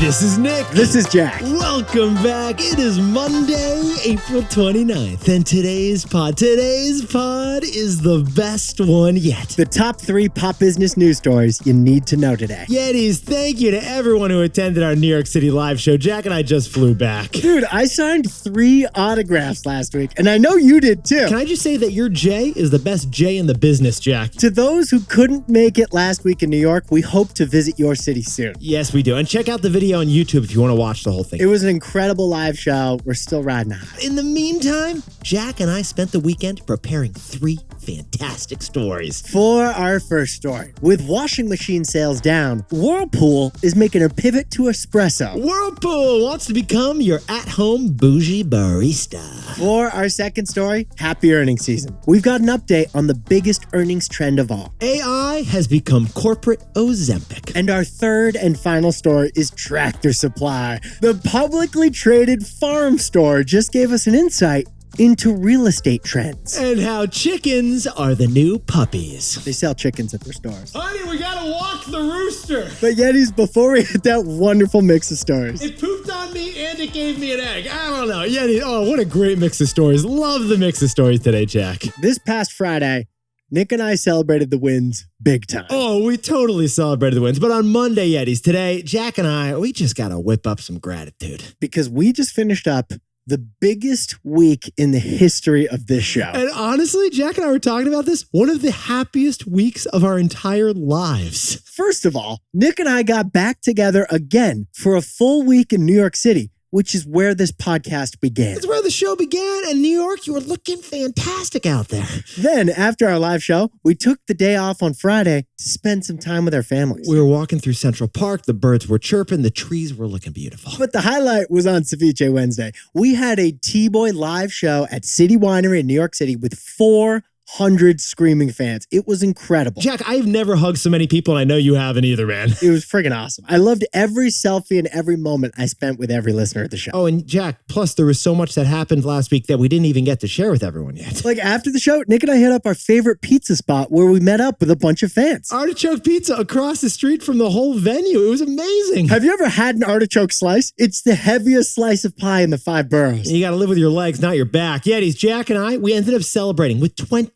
This is Nick. This is Jack. Welcome back. It is Monday, April 29th, and today's pod is the best one yet. The top 3 pop business news stories you need to know today. Yetis, thank you to everyone who attended our New York City live show. Jack and I just flew back. Dude, I signed 3 autographs last week, and I know you did too. Can I just say that your J is the best J in the business, Jack? To those who couldn't make it last week in New York, we hope to visit your city soon. Yes, we do. And check out the video on YouTube if you want to watch the whole thing. It was an incredible live show. We're still riding high. In the meantime, Jack and I spent the weekend preparing 3 fantastic stories. For our first story, with washing machine sales down, Whirlpool is making a pivot to espresso. Whirlpool wants to become your at-home bougie barista. For our second story, happy earnings season. We've got an update on the biggest earnings trend of all. AI has become corporate Ozempic. And our third and final story is Tractor Supply. The publicly traded farm store just gave us an insight into real estate trends. And how chickens are the new puppies. They sell chickens at their stores. Honey, we gotta walk the rooster. But Yetis, before we hit that wonderful mix of stories. It pooped on me and it gave me an egg. I don't know. Yetis, oh, what a great mix of stories. Love the mix of stories today, Jack. This past Friday, Nick and I celebrated the wins big time. Oh, we totally celebrated the wins. But on Monday, Yetis, today, Jack and I, we just gotta whip up some gratitude. Because we just finished up the biggest week in the history of this show. And honestly, Jack and I were talking about this, one of the happiest weeks of our entire lives. First of all, Nick and I got back together again for a full week in New York City, which is where this podcast began. It's where the show began. And New York, you were looking fantastic out there. Then, after our live show, we took the day off on Friday to spend some time with our families. We were walking through Central Park. The birds were chirping. The trees were looking beautiful. But the highlight was on Ceviche Wednesday. We had a TBOY live show at City Winery in New York City with 400 screaming fans. It was incredible. Jack, I've never hugged so many people, and I know you haven't either, man. It was friggin' awesome. I loved every selfie and every moment I spent with every listener at the show. Oh, and Jack, plus there was so much that happened last week that we didn't even get to share with everyone yet. Like after the show, Nick and I hit up our favorite pizza spot where we met up with a bunch of fans. Artichoke pizza across the street from the whole venue. It was amazing. Have you ever had an artichoke slice? It's the heaviest slice of pie in the 5 boroughs. You got to live with your legs, not your back. Yetis, Jack and I, we ended up celebrating with 25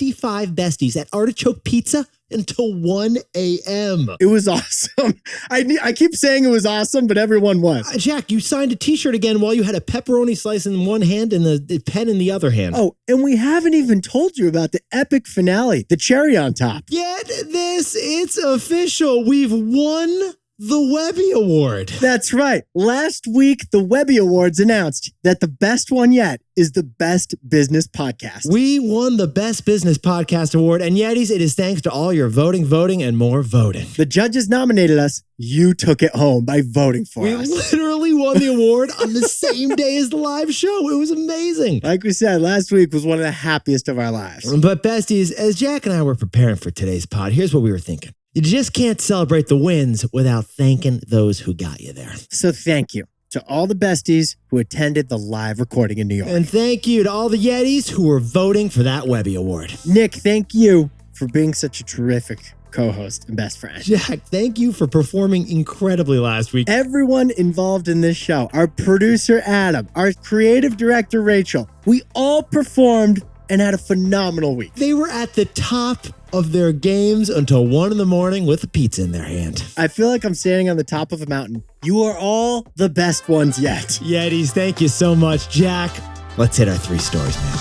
besties at Artichoke Pizza until 1 a.m. It was awesome. I keep saying it was awesome, but everyone was. Jack, you signed a t-shirt again while you had a pepperoni slice in one hand and the pen in the other hand. Oh, and we haven't even told you about the epic finale, the cherry on top. Get this, it's official. We've won the Webby Award. That's right. Last week, the Webby Awards announced that the best one yet is the Best Business Podcast. We won the Best Business Podcast Award, and Yetis, it is thanks to all your voting, and more voting. The judges nominated us. You took it home by voting for us. We literally won the award on the same day as the live show. It was amazing. Like we said, last week was one of the happiest of our lives. But besties, as Jack and I were preparing for today's pod, here's what we were thinking. You just can't celebrate the wins without thanking those who got you there. So thank you to all the besties who attended the live recording in New York. And thank you to all the Yetis who were voting for that Webby Award. Nick, thank you for being such a terrific co-host and best friend. Jack, thank you for performing incredibly last week. Everyone involved in this show, our producer Adam, our creative director Rachel, we all performed and had a phenomenal week. They were at the top of their games until 1 a.m. with a pizza in their hand. I feel like I'm standing on the top of a mountain. You are all the best ones yet. Yetis, thank you so much. Jack, let's hit our 3 stories, man.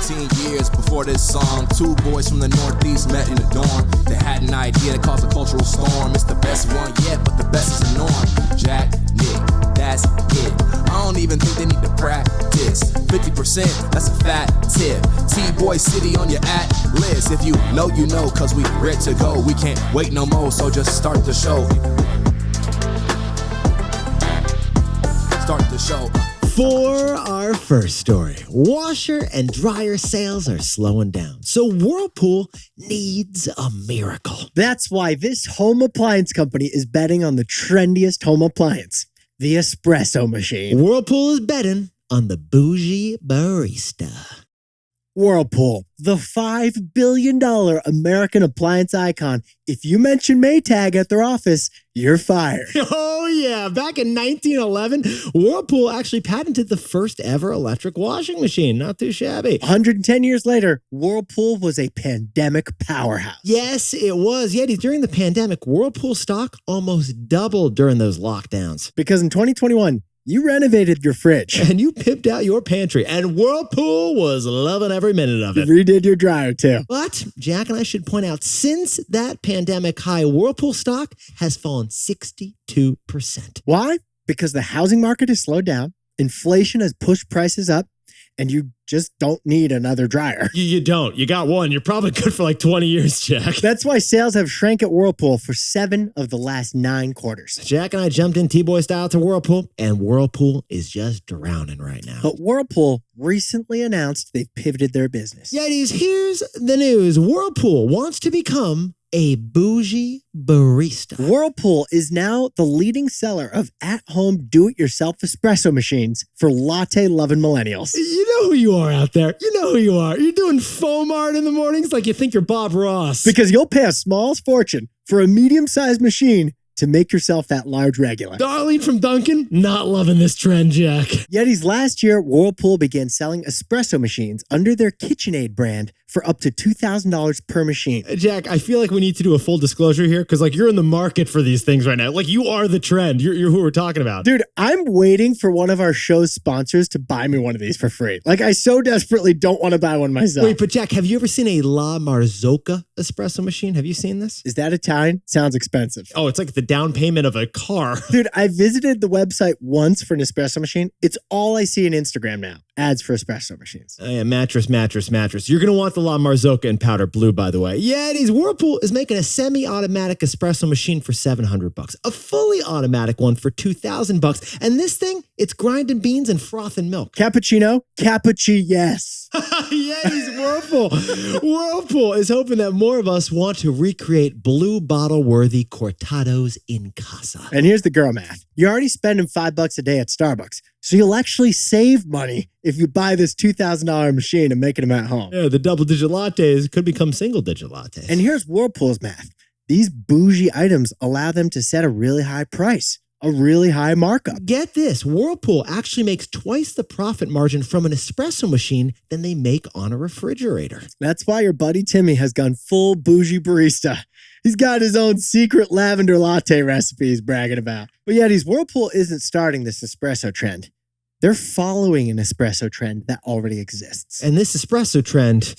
15 years before this song, 2 boys from the Northeast met in a dorm. They had an idea to cause a cultural storm. It's the best one yet, but the best is the norm. Jack, Nick, that's it. I don't even think they need to practice. 50%, that's a fat tip. TBOY City on your at-list. If you know, you know, cause we ready to go. We can't wait no more, so just start the show. Start the show. For our first story, washer and dryer sales are slowing down, so Whirlpool needs a miracle. That's why this home appliance company is betting on the trendiest home appliance, the espresso machine. Whirlpool is betting on the Bougie Barista. Whirlpool, the $5 billion American appliance icon. If you mention Maytag at their office, you're fired. Oh, yeah. Back in 1911, Whirlpool actually patented the first ever electric washing machine. Not too shabby. 110 years later, Whirlpool was a pandemic powerhouse. Yes, it was. Yet during the pandemic, Whirlpool stock almost doubled during those lockdowns. Because in 2021, you renovated your fridge. And you pimped out your pantry. And Whirlpool was loving every minute of it. You redid your dryer, too. But Jack and I should point out, since that pandemic high, Whirlpool stock has fallen 62%. Why? Because the housing market has slowed down, inflation has pushed prices up, and you just don't need another dryer. You don't. You got one. You're probably good for like 20 years, Jack. That's why sales have shrank at Whirlpool for 7 of the last 9 quarters. Jack and I jumped in TBOY style to Whirlpool, and Whirlpool is just drowning right now. But Whirlpool recently announced they've pivoted their business. Yetis, here's the news. Whirlpool wants to become a Bougie Barista. Whirlpool is now the leading seller of at-home do-it-yourself espresso machines for latte-loving millennials. You know who you are out there. You know who you are. You're doing foam art in the mornings like you think you're Bob Ross. Because you'll pay a small fortune for a medium-sized machine to make yourself that large regular. Darlene from Duncan, not loving this trend, Jack. Yetis, last year, Whirlpool began selling espresso machines under their KitchenAid brand for up to $2,000 per machine. Jack, I feel like we need to do a full disclosure here because like you're in the market for these things right now. Like you are the trend. You're who we're talking about. Dude, I'm waiting for one of our show's sponsors to buy me one of these for free. Like I so desperately don't want to buy one myself. Wait, but Jack, have you ever seen a La Marzocca espresso machine? Have you seen this? Is that Italian? Sounds expensive. Oh, it's like the down payment of a car. Dude, I visited the website once for an espresso machine. It's all I see on Instagram now. Ads for espresso machines. Oh, yeah, mattress. You're going to want the La Marzocca in powder blue, by the way. Yeah, it is. Whirlpool is making a semi-automatic espresso machine for $700, a fully automatic one for $2,000. And this thing, it's grinding beans and frothing milk. Cappuccino? Yes. Yeah, he's Whirlpool. Whirlpool is hoping that more of us want to recreate blue bottle-worthy cortados in casa. And here's the girl math. You're already spending $5 a day at Starbucks, so you'll actually save money if you buy this $2,000 machine and making them at home. Yeah, the double-digit lattes could become single-digit lattes. And here's Whirlpool's math. These bougie items allow them to set a really high price, a really high markup. Get this, Whirlpool actually makes twice the profit margin from an espresso machine than they make on a refrigerator. That's why your buddy Timmy has gone full bougie barista. He's got his own secret lavender latte recipe he's bragging about. But yet, Whirlpool isn't starting this espresso trend. They're following an espresso trend that already exists. And this espresso trend,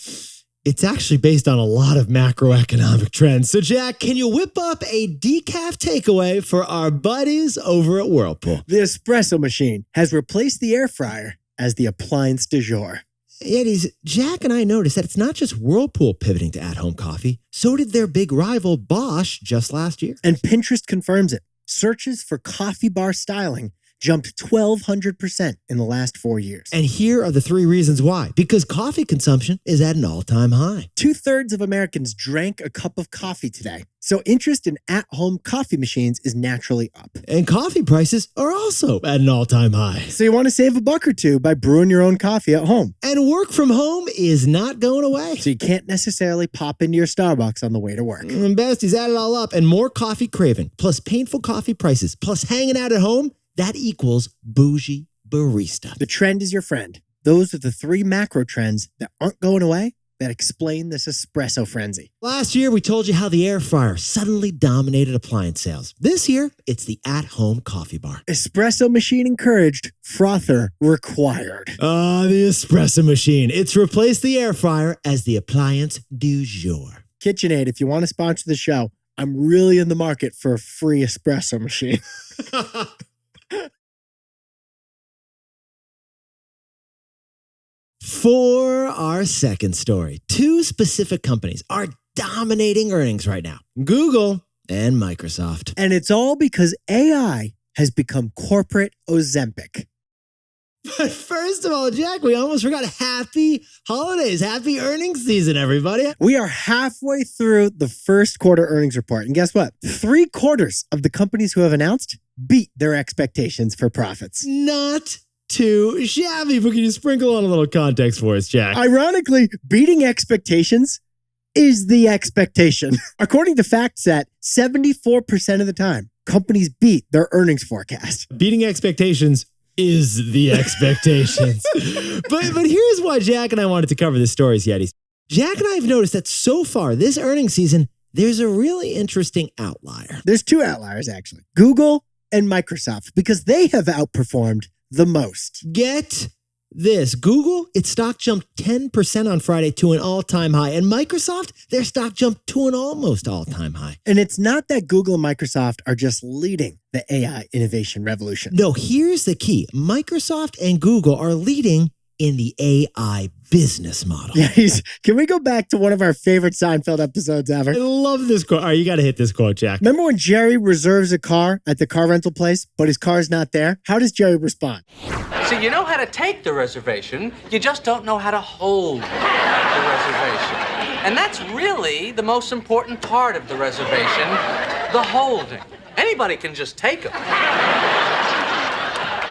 it's actually based on a lot of macroeconomic trends. So, Jack, can you whip up a decaf takeaway for our buddies over at Whirlpool? The espresso machine has replaced the air fryer as the appliance du jour. Yetis, Jack and I noticed that it's not just Whirlpool pivoting to at-home coffee. So did their big rival Bosch just last year. And Pinterest confirms it. Searches for coffee bar styling jumped 1,200% in the last 4 years. And here are the 3 reasons why. Because coffee consumption is at an all-time high. 2/3 of Americans drank a cup of coffee today. So interest in at-home coffee machines is naturally up. And coffee prices are also at an all-time high. So you want to save a buck or two by brewing your own coffee at home. And work from home is not going away. So you can't necessarily pop into your Starbucks on the way to work. And besties, add it all up. And more coffee craving, plus painful coffee prices, plus hanging out at home, that equals Bougie Barista. The trend is your friend. Those are the 3 macro trends that aren't going away that explain this espresso frenzy. Last year, we told you how the air fryer suddenly dominated appliance sales. This year, it's the at-home coffee bar. Espresso machine encouraged, frother required. The espresso machine. It's replaced the air fryer as the appliance du jour. KitchenAid, if you want to sponsor the show, I'm really in the market for a free espresso machine. For our second story, 2 specific companies are dominating earnings right now. Google and Microsoft. And it's all because AI has become corporate Ozempic. But first of all, Jack, we almost forgot happy holidays. Happy earnings season, everybody. We are halfway through the first quarter earnings report. And guess what? 3/4 of the companies who have announced beat their expectations for profits. Not too shabby. But can you sprinkle on a little context for us, Jack? Ironically, beating expectations is the expectation. According to FactSet, 74% of the time, companies beat their earnings forecast. Beating expectations is the expectations. but here's why Jack and I wanted to cover this story, Yetis. Jack and I have noticed that so far this earnings season, there's a really interesting outlier. There's two outliers, actually. Google and Microsoft, because they have outperformed the most. Get this. Google, its stock jumped 10% on Friday to an all-time high. And Microsoft, their stock jumped to an almost all-time high. And it's not that Google and Microsoft are just leading the AI innovation revolution. No, here's the key. Microsoft and Google are leading in the AI business model. Yeah, can we go back to one of our favorite Seinfeld episodes ever? I love this quote. All right, you got to hit this quote, Jack. Remember when Jerry reserves a car at the car rental place, but his car's not there? How does Jerry respond? So you know how to take the reservation, you just don't know how to hold the reservation. And that's really the most important part of the reservation, the holding. Anybody can just take them.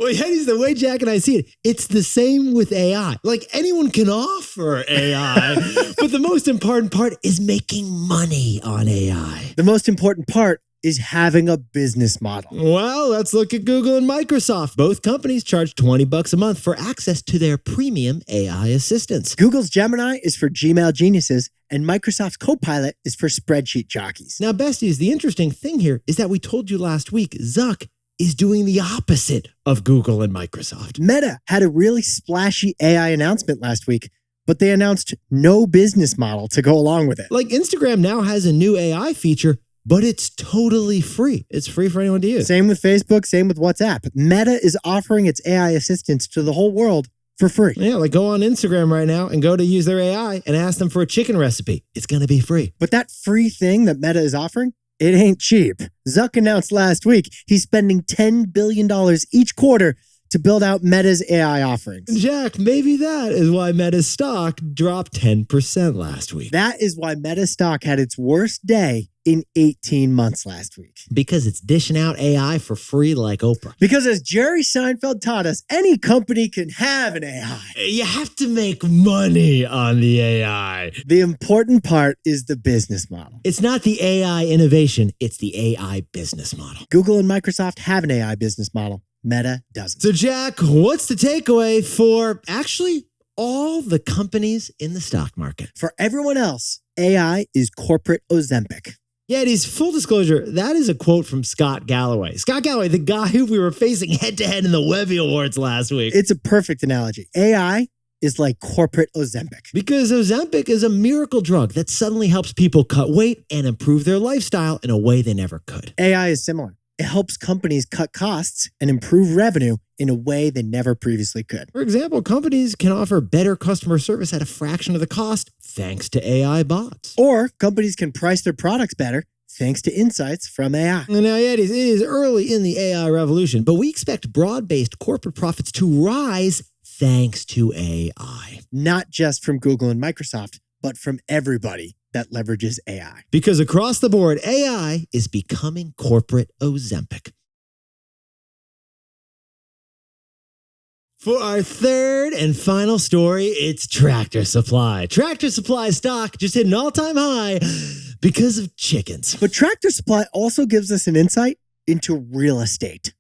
Well, Yetis, the way Jack and I see it, it's the same with AI. Like, anyone can offer AI, but the most important part is making money on AI. The most important part is having a business model. Well, let's look at Google and Microsoft. Both companies charge $20 a month for access to their premium AI assistants. Google's Gemini is for Gmail geniuses, and Microsoft's Copilot is for spreadsheet jockeys. Now, besties, the interesting thing here is that we told you last week, Zuck is doing the opposite of Google and Microsoft. Meta had a really splashy AI announcement last week, but they announced no business model to go along with it. Like, Instagram now has a new AI feature, but it's totally free. It's free for anyone to use. Same with Facebook, same with WhatsApp. Meta is offering its AI assistants to the whole world for free. Yeah, like go on Instagram right now and go to use their AI and ask them for a chicken recipe. It's going to be free. But that free thing that Meta is offering, it ain't cheap. Zuck announced last week he's spending $10 billion each quarter to build out Meta's AI offerings. Jack, maybe that is why Meta's stock dropped 10% last week. That is why Meta stock had its worst day in 18 months last week. Because it's dishing out AI for free like Oprah. Because as Jerry Seinfeld taught us, any company can have an AI. You have to make money on the AI. The important part is the business model. It's not the AI innovation, it's the AI business model. Google and Microsoft have an AI business model. Meta doesn't. So, Jack, what's the takeaway for actually all the companies in the stock market? For everyone else, AI is corporate Ozempic. Yeah, it is. Full disclosure, that is a quote from Scott Galloway. Scott Galloway, the guy who we were facing head-to-head in the Webby Awards last week. It's a perfect analogy. AI is like corporate Ozempic. Because Ozempic is a miracle drug that suddenly helps people cut weight and improve their lifestyle in a way they never could. AI is similar. It helps companies cut costs and improve revenue in a way they never previously could. For example, companies can offer better customer service at a fraction of the cost thanks to AI bots. Or companies can price their products better thanks to insights from AI. Now, it is early in the AI revolution, but we expect broad-based corporate profits to rise thanks to AI. Not just from Google and Microsoft, but from everybody that leverages AI. Because across the board, AI is becoming corporate Ozempic. For our third and final story, it's Tractor Supply. Tractor Supply stock just hit an all-time high because of chickens. But Tractor Supply also gives us an insight into real estate.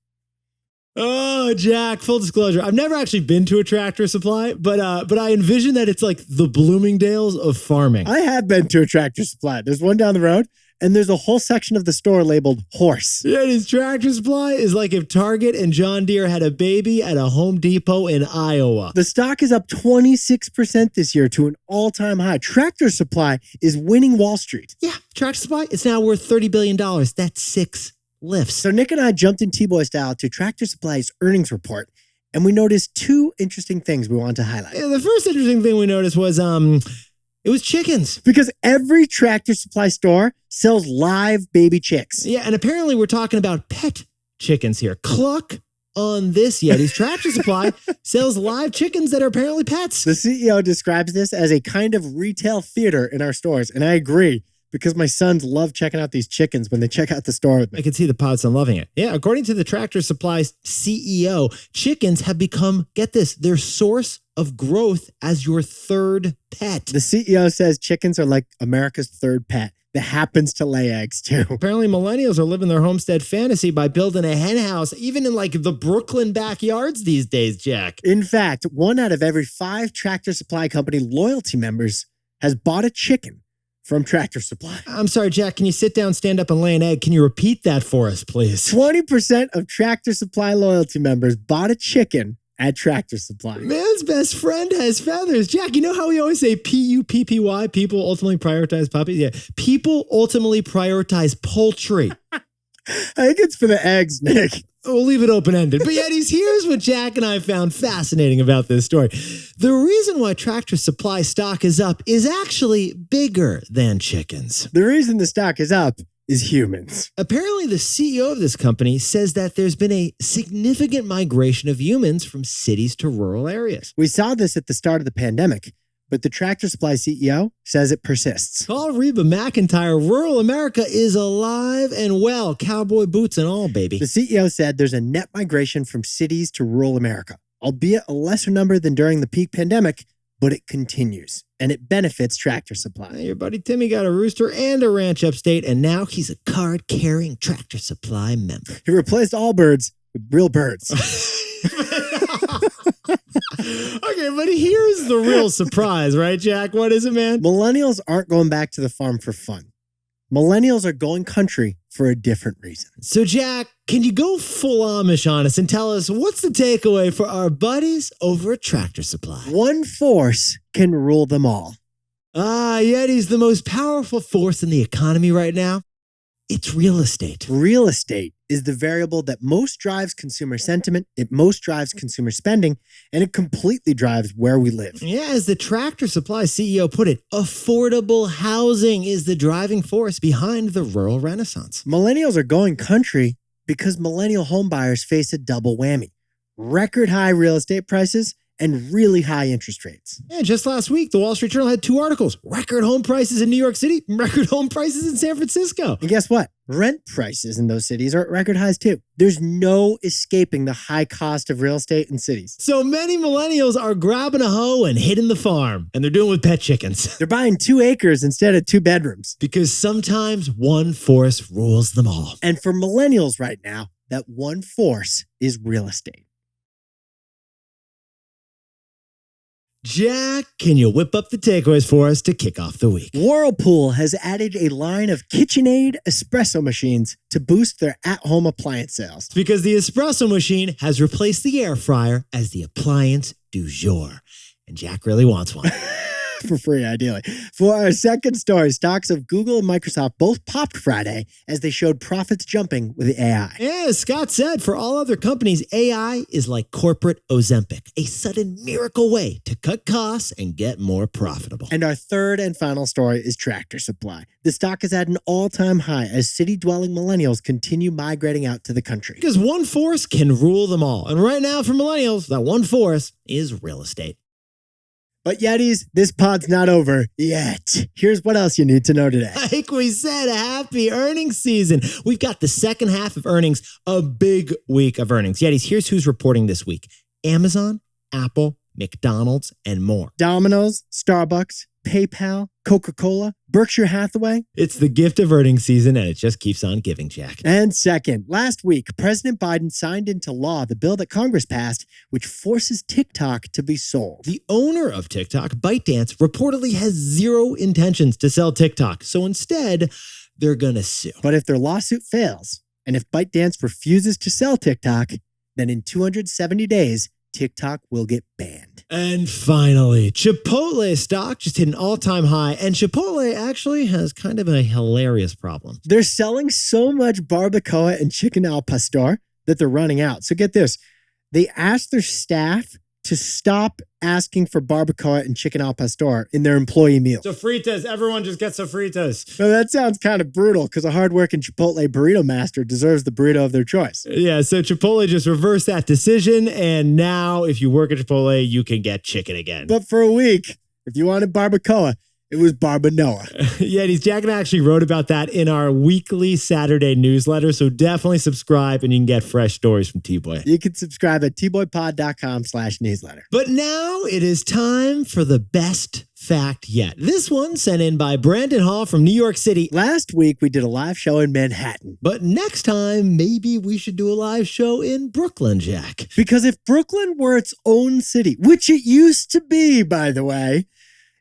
Oh, Jack, full disclosure, I've never actually been to a Tractor Supply, but I envision that it's like the Bloomingdale's of farming. I have been to a Tractor Supply. There's one down the road, and there's a whole section of the store labeled horse. Yeah, this Tractor Supply is like if Target and John Deere had a baby at a Home Depot in Iowa. The stock is up 26% this year to an all-time high. Tractor Supply is winning Wall Street. Yeah, Tractor Supply, it's now worth $30 billion. That's 6 lifts. So Nick and I jumped in TBOY style to Tractor Supply's earnings report, and we noticed 2 interesting things we want to highlight. Yeah, the first interesting thing we noticed was it was chickens. Because every Tractor Supply store sells live baby chicks. Yeah, and apparently we're talking about pet chickens here. Cluck on this, Yetis. Tractor Supply sells live chickens that are apparently pets. The CEO describes this as a kind of retail theater in our stores, and I agree. because my sons love checking out these chickens when they check out the store with me. I can see the Podson loving it. Yeah, according to the Tractor Supply's CEO, chickens have become, get this, their source of growth as your third pet. The CEO says chickens are like America's third pet that happens to lay eggs too. Apparently, millennials are living their homestead fantasy by building a hen house, even in like the Brooklyn backyards these days, Jack. In fact, 1 out of every 5 Tractor Supply Company loyalty members has bought a chicken from Tractor Supply. I'm sorry, Jack, can you sit down, stand up, and lay an egg? Can you repeat that for us, please? 20% of Tractor Supply loyalty members bought a chicken at Tractor Supply. Man's best friend has feathers. Jack, you know how we always say P-U-P-P-Y, people ultimately prioritize puppies? Yeah, people ultimately prioritize poultry. I think it's for the eggs, Nick. We'll leave it open-ended. But yet, here's what Jack and I found fascinating about this story. The reason why Tractor Supply stock is up is actually bigger than chickens. The reason the stock is up is humans. Apparently, the CEO of this company says that there's been a significant migration of humans from cities to rural areas. We saw this at the start of the pandemic, but the Tractor Supply CEO says it persists. Call Reba McEntire. Rural America is alive and well. Cowboy boots and all, baby. The CEO said there's a net migration from cities to rural America, albeit a lesser number than during the peak pandemic, but it continues, and it benefits Tractor Supply. Your buddy Timmy got a rooster and a ranch upstate, and now he's a card-carrying Tractor Supply member. He replaced all birds with real birds. Okay, but here's the real surprise, right, Jack? What is it, man? Millennials aren't going back to the farm for fun. Millennials are going country for a different reason. So, Jack, can you go full Amish on us and tell us what's the takeaway for our buddies over at Tractor Supply? One force can rule them all. Yeti's the most powerful force in the economy right now. It's real estate. Real estate is the variable that most drives consumer sentiment, it most drives consumer spending, and it completely drives where we live. Yeah, as the Tractor Supply CEO put it, affordable housing is the driving force behind the rural renaissance. Millennials are going country because millennial homebuyers face a double whammy: record high real estate prices and really high interest rates. Yeah, just last week, the Wall Street Journal had 2 articles: record home prices in New York City, record home prices in San Francisco. And guess what? Rent prices in those cities are at record highs too. There's no escaping the high cost of real estate in cities. So many millennials are grabbing a hoe and hitting the farm, and they're doing it with pet chickens. They're buying 2 acres instead of 2 bedrooms. Because sometimes one force rules them all. And for millennials right now, that one force is real estate. Jack, can you whip up the takeaways for us to kick off the week? Whirlpool has added a line of KitchenAid espresso machines to boost their at-home appliance sales. It's because the espresso machine has replaced the air fryer as the appliance du jour. And Jack really wants one. For free, ideally. For our second story, stocks of Google and Microsoft both popped Friday as they showed profits jumping with AI. Yeah, as Scott said, for all other companies, AI is like corporate Ozempic, a sudden miracle way to cut costs and get more profitable. And our third and final story is Tractor Supply. The stock is at an all-time high as city-dwelling millennials continue migrating out to the country. Because one force can rule them all. And right now for millennials, that one force is real estate. But Yetis, this pod's not over yet. Here's what else you need to know today. Like we said, a happy earnings season. We've got the second half of earnings, a big week of earnings. Yetis, here's who's reporting this week: Amazon, Apple, McDonald's, and more. Domino's, Starbucks, PayPal, Coca-Cola, Berkshire Hathaway. It's the gift of earnings season, and it just keeps on giving, Jack. And second, last week, President Biden signed into law the bill that Congress passed, which forces TikTok to be sold. The owner of TikTok, ByteDance, reportedly has zero intentions to sell TikTok. So instead, they're going to sue. But if their lawsuit fails, and if ByteDance refuses to sell TikTok, then in 270 days, TikTok will get banned. And finally, Chipotle stock just hit an all-time high, and Chipotle actually has kind of a hilarious problem. They're selling so much barbacoa and chicken al pastor that they're running out. So get this. They asked their staff to stop asking for barbacoa and chicken al pastor in their employee meals. Sofritas, everyone just gets sofritas. So that sounds kind of brutal because a hardworking Chipotle burrito master deserves the burrito of their choice. Yeah, so Chipotle just reversed that decision, and now if you work at Chipotle, you can get chicken again. But for a week, if you wanted barbacoa, It was Barba Noah. Yetis, Jack and I actually wrote about that in our weekly Saturday newsletter, so definitely subscribe and you can get fresh stories from T-Boy. You can subscribe at tboypod.com/newsletter. But now it is time for the best fact yet. This one sent in by Brandon Hall from New York City. Last week, we did a live show in Manhattan. But next time, maybe we should do a live show in Brooklyn, Jack. Because if Brooklyn were its own city, which it used to be, by the way,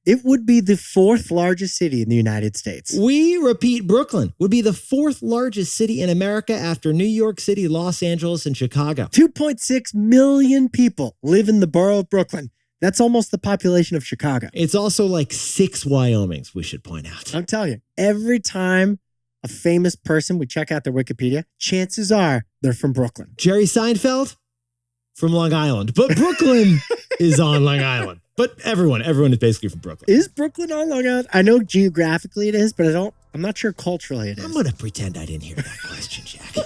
it would be the 4th largest city in the United States. We repeat, Brooklyn would be the 4th largest city in America after New York City, Los Angeles, and Chicago. 2.6 million people live in the borough of Brooklyn. That's almost the population of Chicago. It's also like 6 Wyomings, we should point out. I'm telling you, every time a famous person, we check out their Wikipedia, chances are they're from Brooklyn. Jerry Seinfeld from Long Island, but Brooklyn is on Long Island. But everyone is basically from Brooklyn. Is Brooklyn on Long Island? I know geographically it is, but I'm not sure culturally it is. I'm going to pretend I didn't hear that question, Jack.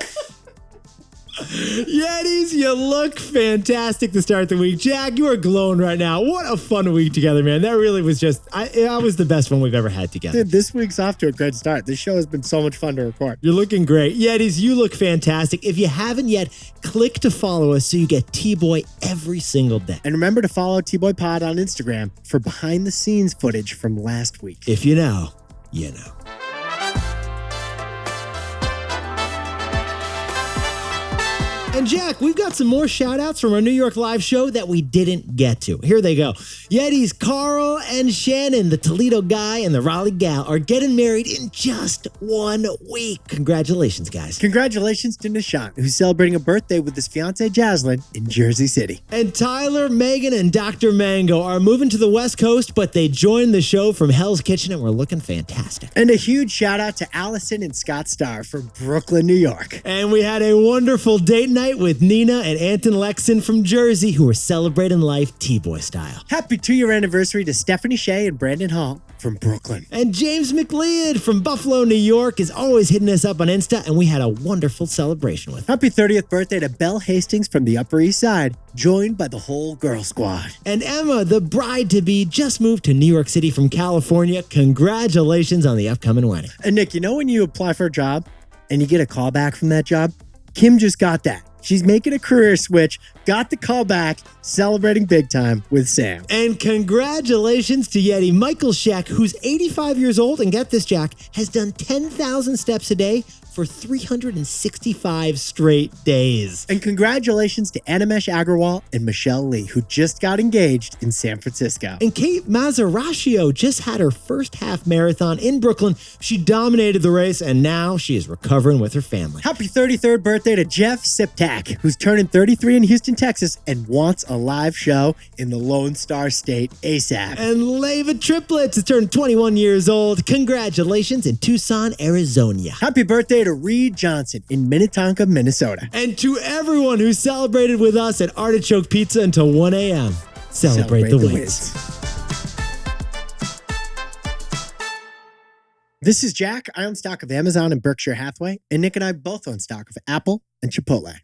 Yetis, you look fantastic to start the week. Jack, you are glowing right now. What a fun week together, man. That really was just, that was the best one we've ever had together. Dude, this week's off to a good start. This show has been so much fun to record. You're looking great. Yetis, you look fantastic. If you haven't yet, click to follow us so you get T-Boy every single day. And remember to follow T-Boy Pod on Instagram for behind-the-scenes footage from last week. If you know, you know. And Jack, we've got some more shout outs from our New York live show that we didn't get to. Here they go. Yetis, Carl and Shannon, the Toledo guy and the Raleigh gal, are getting married in just 1 week. Congratulations, guys. Congratulations to Nishant, who's celebrating a birthday with his fiancée Jaslyn in Jersey City. And Tyler, Megan, and Dr. Mango are moving to the West Coast, but they joined the show from Hell's Kitchen and we're looking fantastic. And a huge shout out to Allison and Scott Starr from Brooklyn, New York. And we had a wonderful date night with Nina and Anton Lexon from Jersey, who are celebrating life T-Boy style. Happy 2-year anniversary to Stephanie Shea and Brandon Hall from Brooklyn. And James McLeod from Buffalo, New York is always hitting us up on Insta, and we had a wonderful celebration with him. Happy 30th birthday to Belle Hastings from the Upper East Side, joined by the whole girl squad. And Emma, the bride-to-be, just moved to New York City from California. Congratulations on the upcoming wedding. And Nick, you know when you apply for a job and you get a call back from that job? Kim just got that. She's making a career switch, got the call back, celebrating big time with Sam. And congratulations to Yeti Michael Scheck, who's 85 years old, and get this, Jack, has done 10,000 steps a day for 365 straight days. And congratulations to Animesh Agrawal and Michelle Lee, who just got engaged in San Francisco. And Kate Mazzaraccio just had her first half marathon in Brooklyn. She dominated the race, and now she is recovering with her family. Happy 33rd birthday to Jeff Siptak, who's turning 33 in Houston, Texas, and wants a live show in the Lone Star State ASAP. And Leva Triplets is turning 21 years old. Congratulations in Tucson, Arizona. Happy birthday to Reed Johnson in Minnetonka, Minnesota. And to everyone who celebrated with us at Artichoke Pizza until 1 a.m. Celebrate the wins. This is Jack. I own stock of Amazon and Berkshire Hathaway, and Nick and I both own stock of Apple and Chipotle.